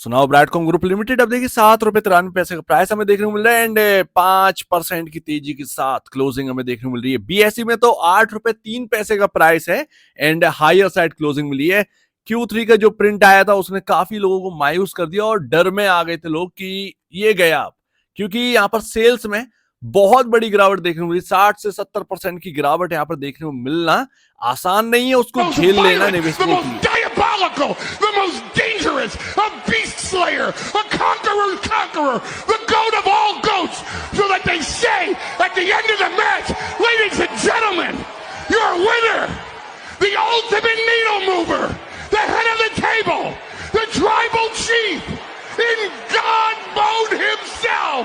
सुनाओ ब्रैडकॉम group limited अब देखिए ₹7.93 का प्राइस हमें देखने को मिल रहा है एंड 5% की तेजी के साथ क्लोजिंग हमें देखने को मिल रही है। बीएसई में तो ₹8.03 का प्राइस है एंड हायर साइड क्लोजिंग मिली है। Q3 का जो प्रिंट आया था उसने काफी लोगों को मायूस कर दिया और डर में आ गए थे लोग कि ये गया अब, क्योंकि यहाँ पर सेल्स में बहुत बड़ी गिरावट देखने को मिली। 60 से 70% की गिरावट यहाँ पर देखने को मिलना आसान नहीं है, उसको झेल लेना निवेशकों के लिए। Diabolical, the most dangerous, a beast slayer, a conqueror's conqueror, the goat of all goats, so that they say at the end of the match, ladies and gentlemen, your winner, the ultimate needle mover, the head of the table, the tribal chief, in God mode himself.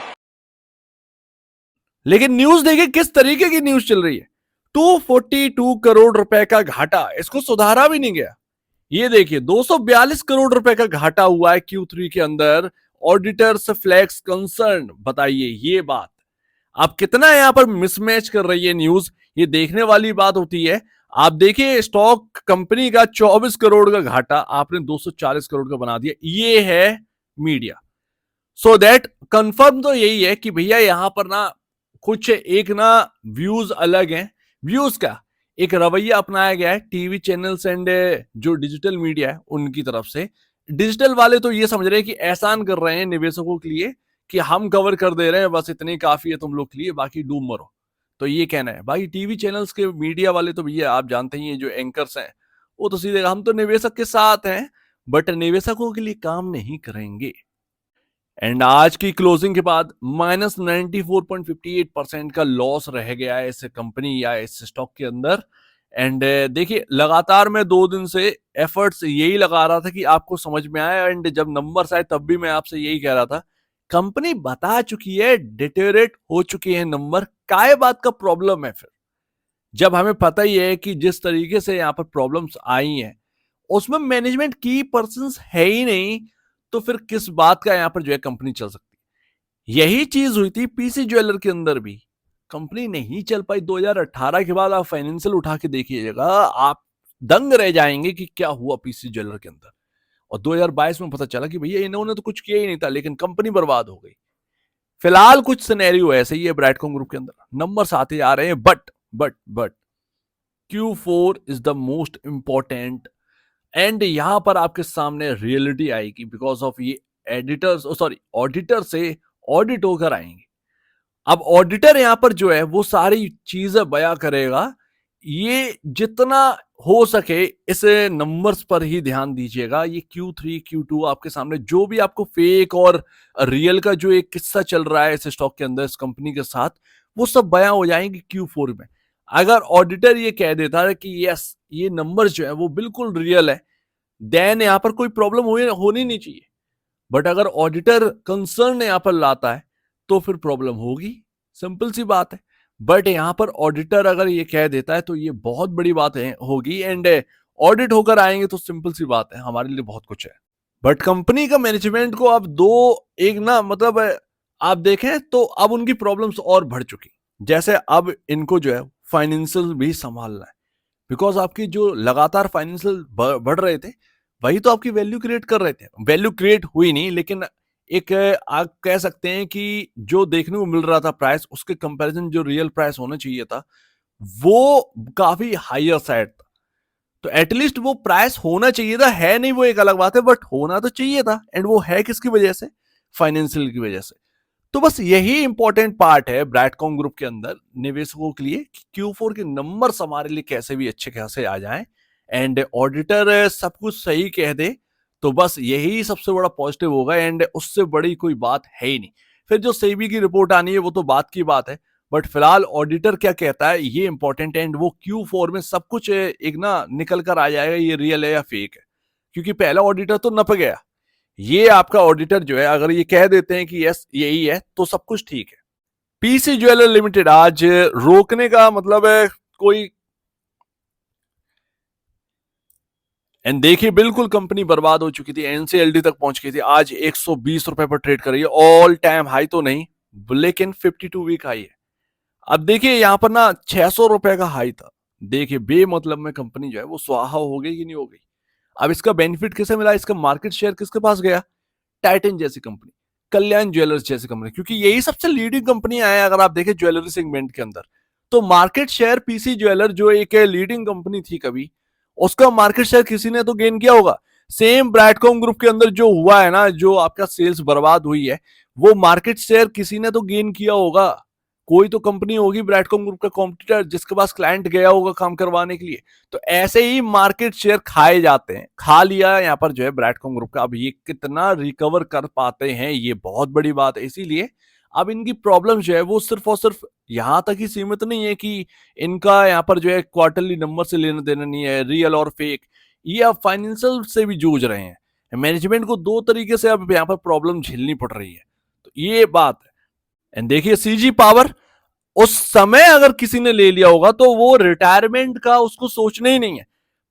लेकिन news देखिए किस तरीके की news चल रही है। 242 करोड़ रुपए का घाटा, इसको सुधारा भी नहीं गया। ये देखिए 242 करोड़ रुपए का घाटा हुआ है Q3 के अंदर। ऑडिटर्स फ्लैग्स कंसर्न, बताइए ये बात आप कितना यहां पर मिसमैच कर रही है न्यूज, ये देखने वाली बात होती है। आप देखिए स्टॉक कंपनी का 24 करोड़ का घाटा आपने 240 करोड़ का बना दिया, ये है मीडिया। सो दैट कंफर्म तो यही है कि भैया यहां पर ना कुछ एक ना व्यूज अलग हैं। व्यूज का एक रवैया अपनाया गया है टीवी चैनल्स एंड जो डिजिटल मीडिया है उनकी तरफ से। डिजिटल वाले तो ये समझ रहे हैं कि एहसान कर रहे हैं निवेशकों के लिए कि हम कवर कर दे रहे हैं, बस इतनी काफी है तुम लोग के लिए, बाकी डूब मरो। तो ये कहना है भाई टीवी चैनल्स के मीडिया वाले तो भैया आप जानते ही हैं, जो एंकर्स हैं वो तो सीधे हम तो निवेशक के साथ हैं, बट निवेशकों के लिए काम नहीं करेंगे। एंड आज की क्लोजिंग के बाद -94.58% का लॉस रह गया है इस कंपनी या इस स्टॉक के अंदर। एंड देखिए लगातार मैं 2 दिन से एफर्ट्स यही लगा रहा था कि आपको समझ में आए, एंड जब नंबर्स आए तब भी मैं आपसे यही कह रहा था कंपनी बता चुकी है, डिटेरियोरेट हो चुकी है नंबर, काय बात का प्रॉब्लम है फिर, जब हमें पता ही है कि जिस तरीके से यहाँ पर प्रॉब्लम्स आई हैं उसमें मैनेजमेंट की पर्संस है ही नहीं, तो फिर किस बात का यहां पर जो है कंपनी चल सकती है। यही चीज हुई थी पीसी ज्वेलर के अंदर भी, कंपनी नहीं चल पाई। 2018 के बाद आप फाइनेंशियल उठा के देखिएगा, आप दंग रह जाएंगे कि क्या हुआ पीसी ज्वेलर के अंदर। और 2022 में पता चला कि भैया इन्होंने तो कुछ किया ही नहीं था, लेकिन कंपनी बर्बाद हो गई। फिलहाल कुछ सिनेरियो ऐसे ही है ब्राइटकॉम ग्रुप के अंदर, नंबर्स आते आ रहे हैं, but Q4 is the most important and यहां पर आपके सामने रियलिटी आएगी बिकॉज ऑफ ये एडिटर्स सॉरी ऑडिटर से ऑडिट होकर आएंगे। अब ऑडिटर यहां पर जो है वो सारी चीजें बयां करेगा, ये जितना हो सके इस नंबर्स पर ही ध्यान दीजिएगा। ये Q3 Q2 आपके सामने जो भी आपको फेक और रियल का जो एक किस्सा चल रहा है इस स्टॉक के अंदर इस कंपनी के साथ, वो सब बयां हो जाएंगे Q4 में। अगर ऑडिटर ये कह देता है कि यस ये नंबर्स जो है वो बिल्कुल रियल है, देन यहां पर कोई प्रॉब्लम होनी नहीं चाहिए। बट अगर ऑडिटर कंसर्न यहां पर लाता है तो फिर प्रॉब्लम होगी, सिंपल सी बात है। बट यहां पर ऑडिटर अगर ये कह देता है तो ये बहुत बड़ी बात है होगी, एंड ऑडिट होकर आएंगे तो सिंपल सी बात है हमारे लिए बहुत कुछ है। बट कंपनी का मैनेजमेंट को अब दो एक ना मतलब आप देखें तो अब उनकी प्रॉब्लम्स और बढ़ चुकी, जैसे अब इनको जो है फाइनेंशियल भी संभालना है, बिकॉज आपकी जो लगातार फाइनेंशियल बढ़ रहे थे वही तो आपकी वैल्यू क्रिएट कर रहे थे। वैल्यू क्रिएट हुई नहीं, लेकिन एक आप कह सकते हैं कि जो देखने को मिल रहा था प्राइस उसके कंपैरिजन जो रियल प्राइस होना चाहिए था वो काफी हायर साइड था। तो एटलीस्ट वो प्राइस होना चाहिए था, है नहीं वो एक अलग बात है, बट होना तो चाहिए था। एंड वो है किसकी वजह से? फाइनेंशियल की वजह से। तो बस यही इंपॉर्टेंट पार्ट है ब्रैडकॉम ग्रुप के अंदर निवेशकों के लिए कि Q4 के नंबर्स हमारे लिए कैसे भी अच्छे खासे आ जाएं एंड ऑडिटर सब कुछ सही कह दे, तो बस यही सबसे बड़ा पॉजिटिव होगा एंड उससे बड़ी कोई बात है ही नहीं। फिर जो सेबी की रिपोर्ट आनी है वो तो बात की बात है, बट फिलहाल ऑडिटर क्या कहता है ये इंपॉर्टेंट है एंड वो Q4 में सब कुछ एक ना निकल कर आ जाएगा ये रियल है या फेक है। क्योंकि पहला ऑडिटर तो नप गया, ये आपका ऑडिटर जो है अगर ये कह देते हैं कि यस यही है तो सब कुछ ठीक है। पीसी ज्वेलर लिमिटेड आज रोकने का मतलब है कोई, एंड देखिए बिल्कुल कंपनी बर्बाद हो चुकी थी, एनसीएलडी तक पहुंच गई थी। आज 120 रुपए पर ट्रेड कर रही है, ऑल टाइम हाई तो नहीं लेकिन 52 वीक हाई है। अब देखिए यहां पर ना 600 रुपए का हाई था, देखिए बेमतलब में कंपनी जो है वो स्वाहा हो गई कि नहीं हो गई। अब इसका बेनिफिट किसे मिला, इसका मार्केट शेयर किसके पास गया? टाइटन जैसी कंपनी, कल्याण ज्वेलर्स जैसी कंपनी, क्योंकि यही सबसे लीडिंग कंपनियां हैं अगर आप देखें ज्वेलरी सेगमेंट के अंदर। तो मार्केट शेयर पीसी ज्वेलर जो एक लीडिंग कंपनी थी कभी, उसका मार्केट शेयर किसी ने तो गेन किया होगा। सेम ब्रैडकॉम ग्रुप के अंदर जो हुआ है ना, जो आपका सेल्स बर्बाद हुई है, वो मार्केट शेयर किसी ने तो गेन किया होगा। कोई तो कंपनी होगी ब्रैडकॉम ग्रुप का कॉम्पिटिटर जिसके पास क्लाइंट गया होगा काम करवाने के लिए। तो ऐसे ही मार्केट शेयर खाए जाते हैं। खा लिया यहाँ पर जो है ब्रैडकॉम ग्रुप का। अब ये कितना रिकवर कर पाते हैं ये बहुत बड़ी बात है। इसीलिए अब इनकी प्रॉब्लम जो है वो सिर्फ और सिर्फ यहां तक ही सीमित नहीं है कि इनका यहाँ पर जो है क्वार्टरली नंबर से लेना देना नहीं है, रियल और फेक। ये अब फाइनेंशियल से भी जूझ रहे हैं। मैनेजमेंट को दो तरीके से अब यहाँ पर प्रॉब्लम झेलनी पड़ रही है। तो ये बात है। एंड देखिए सीजी पावर उस समय अगर किसी ने ले लिया होगा तो वो रिटायरमेंट का उसको सोचना ही नहीं है।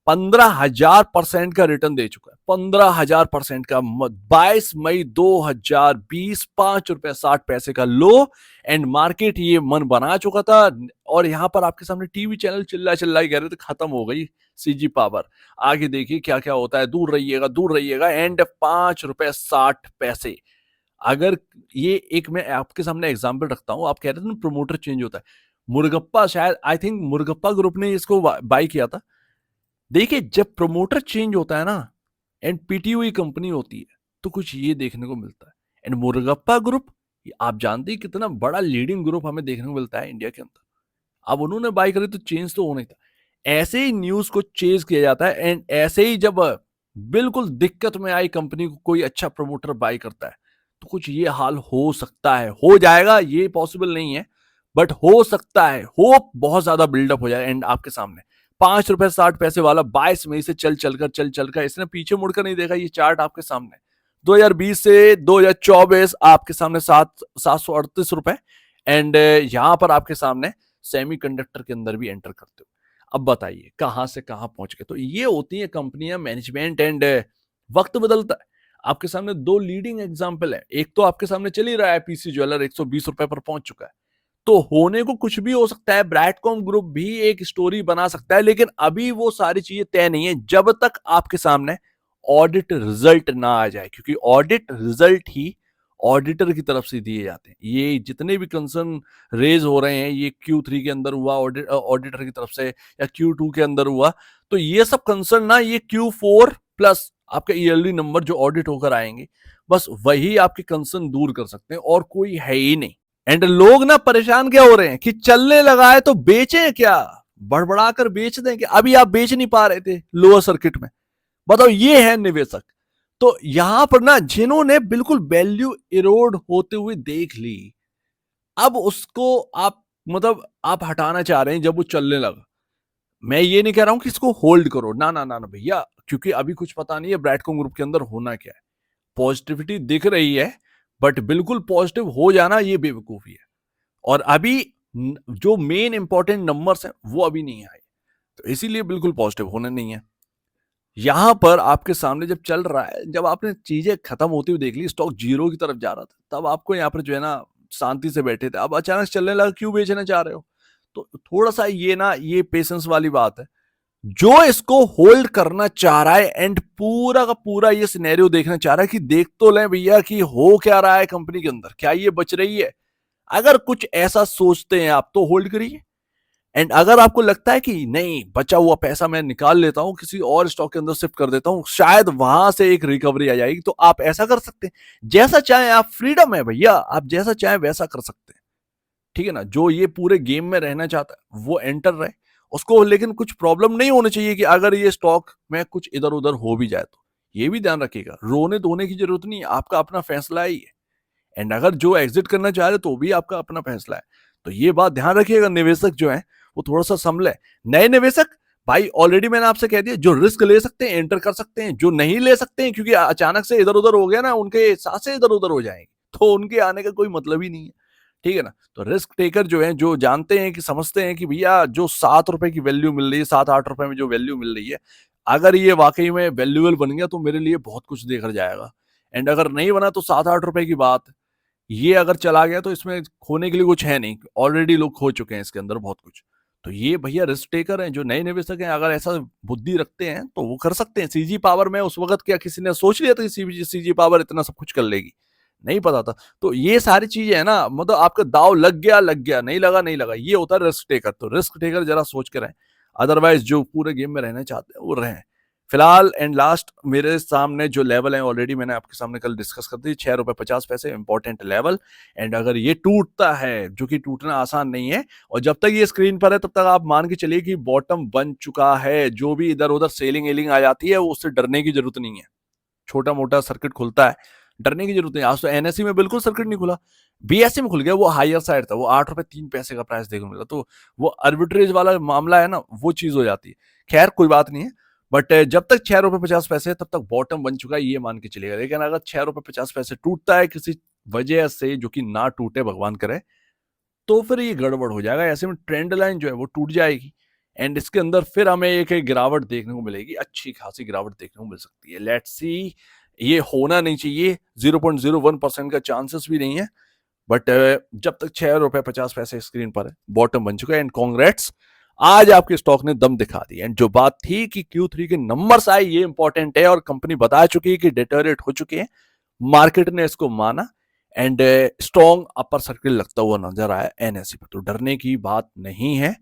15,000% का रिटर्न दे चुका है, 15,000% का। 22 मई 2020, ₹5.60 का लो, एंड मार्केट ये मन बना चुका था। और यहां पर आपके सामने टीवी चैनल चिल्ला चिल्ला कह रहे थे खत्म हो गई सीजी पावर, आगे देखिए क्या क्या होता है, दूर रहिएगा दूर रहिएगा। एंड ₹5.60। अगर ये एक मैं आपके सामने एग्जांपल रखता हूं, आप कह रहे थे ना प्रमोटर चेंज होता है। मुरगप्पा, शायद आई थिंक मुरगप्पा ग्रुप ने इसको बाय किया था। देखिए जब प्रमोटर चेंज होता है ना, एंड पीटी हुई कंपनी होती है, तो कुछ ये देखने को मिलता है। एंड मुरगप्पा ग्रुप, आप जानते हैं कितना बड़ा लीडिंग ग्रुप हमें देखने को मिलता है इंडिया के अंदर। अब उन्होंने बाय करी तो चेंज तो होना ही था। ऐसे ही न्यूज को चेज किया जाता है। एंड ऐसे ही जब बिल्कुल दिक्कत में आई कंपनी को कोई अच्छा प्रमोटर बाय करता है, तो कुछ ये हाल हो सकता है, हो जाएगा, ये पॉसिबल नहीं है, बट हो सकता है। होप बहुत ज्यादा बिल्डअप हो जाए। एंड आपके सामने ₹5.60 वाला 22 मई से चल चलकर इसने पीछे मुड़कर नहीं देखा। ये चार्ट आपके सामने 2020 से 2024 आपके सामने ₹738। एंड यहां पर आपके सामने सेमीकंडक्टर के अंदर भी एंटर करते हो। अब बताइए कहां से कहां पहुंच गए। तो ये होती है कंपनियां, मैनेजमेंट। एंड वक्त बदलता है। आपके सामने दो लीडिंग एग्जांपल है। एक तो आपके सामने चल ही रहा है, पीसी ज्वेलर ₹120 पर पहुंच चुका है। तो होने को कुछ भी हो सकता है। ब्रैडकॉम ग्रुप भी एक स्टोरी बना सकता है, लेकिन अभी वो सारी चीजें तय नहीं है जब तक आपके सामने ऑडिट रिजल्ट ना आ जाए, क्योंकि ऑडिट रिजल्ट ही ऑडिटर की तरफ से दिए जाते हैं। ये जितने भी कंसर्न रेज हो रहे हैं, ये Q3 के अंदर हुआ ऑडिटर की तरफ से, या Q2 के अंदर हुआ, तो ये सब कंसर्न ना ये Q4 प्लस आपके ईयरली नंबर जो ऑडिट होकर आएंगे, बस वही आपके कंसर्न दूर कर सकते हैं, और कोई है ही नहीं। एंड लोग ना परेशान क्या हो रहे हैं कि चलने लगा है तो बेचें क्या, बड़बड़ाकर बेच दें क्या। अभी आप बेच नहीं पा रहे थे लोअर सर्किट में, बताओ। ये है निवेशक। तो यहां पर ना जिन्होंने बिल्कुल वैल्यू इरोड होते हुए देख ली, अब उसको आप मतलब आप हटाना चाह रहे हैं जब वो चलने लगा। मैं ये नहीं कह रहा हूं कि इसको होल्ड करो, ना ना ना ना भैया, क्योंकि अभी कुछ पता नहीं है ब्रैडकॉम ग्रुप के अंदर होना क्या है। पॉजिटिविटी दिख रही है, बट बिल्कुल पॉजिटिव हो जाना ये बेवकूफी है। और अभी जो मेन इंपॉर्टेंट नंबर्स हैं वो अभी नहीं आए, तो इसीलिए बिल्कुल पॉजिटिव होने नहीं है। यहां पर आपके सामने जब चल रहा है, जब आपने चीजें खत्म होती हुई देख ली, स्टॉक जीरो की तरफ जा रहा था, तब आपको यहाँ पर जो है ना शांति से बैठे थे। अब अचानक चलने लगा, क्यों बेचना चाह रहे हो। तो थोड़ा सा ये ना, ये पेशेंस वाली बात है। जो इसको होल्ड करना चाह रहा है एंड पूरा का पूरा ये सिनेरियो देखना चाह रहा है कि देख तो लें भैया कि हो क्या रहा है कंपनी के अंदर, क्या ये बच रही है। अगर कुछ ऐसा सोचते हैं आप तो होल्ड करिए। एंड अगर आपको लगता है कि नहीं, बचा हुआ पैसा मैं निकाल लेता हूं, किसी और स्टॉक के अंदर शिफ्ट कर देता हूं, शायद वहां से एक रिकवरी आ जाएगी, तो आप ऐसा कर सकते हैं। जैसा चाहे आप, फ्रीडम है भैया, आप जैसा चाहे वैसा कर सकते हैं, ठीक है ना। जो ये पूरे गेम में रहना चाहता है वो एंटर रहे उसको, लेकिन कुछ प्रॉब्लम नहीं होनी चाहिए कि अगर ये स्टॉक में कुछ इधर उधर हो भी जाए तो। ये भी ध्यान रखिएगा, रोने धोने की जरूरत नहीं है, आपका अपना फैसला है ये। एंड अगर जो एग्जिट करना चाह रहे तो भी आपका अपना फैसला है। तो ये बात ध्यान रखिएगा, निवेशक जो है वो थोड़ा सा संभले। नए निवेशक भाई, ऑलरेडी मैंने आपसे कह दिया, जो रिस्क ले सकते हैं एंटर कर सकते हैं, जो नहीं ले सकते हैं क्योंकि अचानक से इधर उधर हो गया ना, उनके सांसें इधर उधर हो जाएंगी, तो उनके आने का कोई मतलब ही नहीं है, ठीक है ना। तो रिस्क टेकर जो है, जो जानते हैं कि समझते हैं कि भैया जो ₹7 की वैल्यू मिल रही है, ₹7-8 में जो वैल्यू मिल रही है, अगर ये वाकई में वैल्यूएबल बन गया तो मेरे लिए बहुत कुछ देखकर जाएगा। एंड अगर नहीं बना तो ₹7-8 की बात, ये अगर चला गया तो इसमें खोने के लिए कुछ है नहीं, ऑलरेडी लोग खो चुके हैं इसके अंदर बहुत कुछ। तो ये भैया रिस्क टेकर हैं, जो नए निवेशक हैं, अगर ऐसा बुद्धि रखते हैं तो वो कर सकते हैं। सीजी पावर में उस वक्त क्या किसी ने सोच लिया था कि सीजी पावर इतना सब कुछ कर लेगी? नहीं पता था। तो ये सारी चीजें है ना, मतलब आपका दाव लग गया, नहीं लगा नहीं लगा, ये होता है रिस्क टेकर। तो रिस्क टेकर जरा सोच के रहें, अदरवाइज जो पूरे गेम में रहना चाहते हैं वो रहें। फिलहाल एंड लास्ट मेरे सामने जो लेवल है ऑलरेडी मैंने आपके सामने कल डिस्कस कर दी, 6 रुपए 50 पैसे इंपॉर्टेंट लेवल। एंड अगर ये टूटता है, जो कि टूटना आसान नहीं है, और जब तक ये स्क्रीन पर है तब तक आप मान के चलिए कि बॉटम बन चुका है। जो भी इधर उधर सेलिंग एलिंग आ जाती है, वो उससे डरने की जरूरत नहीं है। छोटा मोटा सर्किट खुलता है, डरने की जरूरत नहीं। आज तो एनएससी में बिल्कुल सर्किट नहीं खुला, बीएससी में खुल गया, वो हायर साइड था, वो 8 रुपए 3 पैसे का प्राइस देखने को मिला। तो वो आर्बिट्रेज वाला मामला है ना, वो चीज हो जाती है। खैर कोई बात नहीं है, बट जब तक 6 रुपए 50 पैसे है तब तक बॉटम बन चुका है, ये मान के चलेगा। लेकिन अगर 6 रुपए 50 पैसे टूटता है किसी वजह से, जो कि ना टूटे भगवान करे, तो फिर ये गड़बड़ हो जाएगा। ऐसे में ट्रेंड लाइन जो है वो टूट जाएगी, एंड इसके अंदर फिर हमें एक गिरावट देखने को मिलेगी, अच्छी खासी गिरावट देखने को मिल सकती है। लेट्स सी, ये होना नहीं चाहिए, 0.01% का चांसेस भी नहीं है, बट जब तक 6 रुपए 50 पैसे स्क्रीन पर है, बॉटम बन चुका है। एंड कॉन्ग्रेट्स, आज आपके स्टॉक ने दम दिखा दी। एंड जो बात थी कि Q3 के नंबर्स आए, ये इंपॉर्टेंट है, और कंपनी बता चुकी है कि डिटोरेट हो चुके हैं, मार्केट ने इसको माना, एंड स्ट्रॉन्ग अपर सर्किल लगता हुआ नजर आया एनएससी पर। तो डरने की बात नहीं है,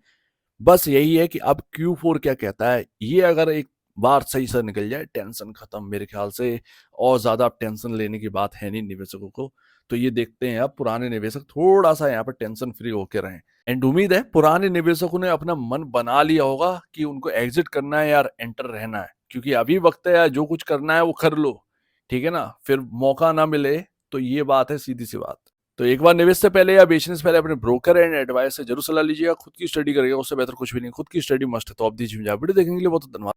बस यही है कि अब Q4 क्या कहता है। ये अगर एक बार सही से निकल जाए, टेंशन खत्म मेरे ख्याल से, और ज्यादा अब टेंशन लेने की बात है नहीं निवेशकों को। तो ये देखते हैं अब पुराने निवेशक थोड़ा सा यहाँ पर टेंशन फ्री होके रहें। एंड उम्मीद है पुराने निवेशकों ने अपना मन बना लिया होगा कि उनको एग्जिट करना है यार, एंटर रहना है, क्योंकि अभी वक्त है यार, जो कुछ करना है वो कर लो, ठीक है ना, फिर मौका ना मिले। तो ये बात है, सीधी सी बात। तो एक बार निवेश से पहले या बेचने से पहले अपने ब्रोकर एंड एडवाइस से जरूर सलाह लीजिएगा। खुद की स्टडी करिएगा, उससे बेहतर कुछ भी नहीं। खुद की स्टडी मस्ट है। तो आप दीजिए वीडियो देखने के लिए बहुत धन्यवाद।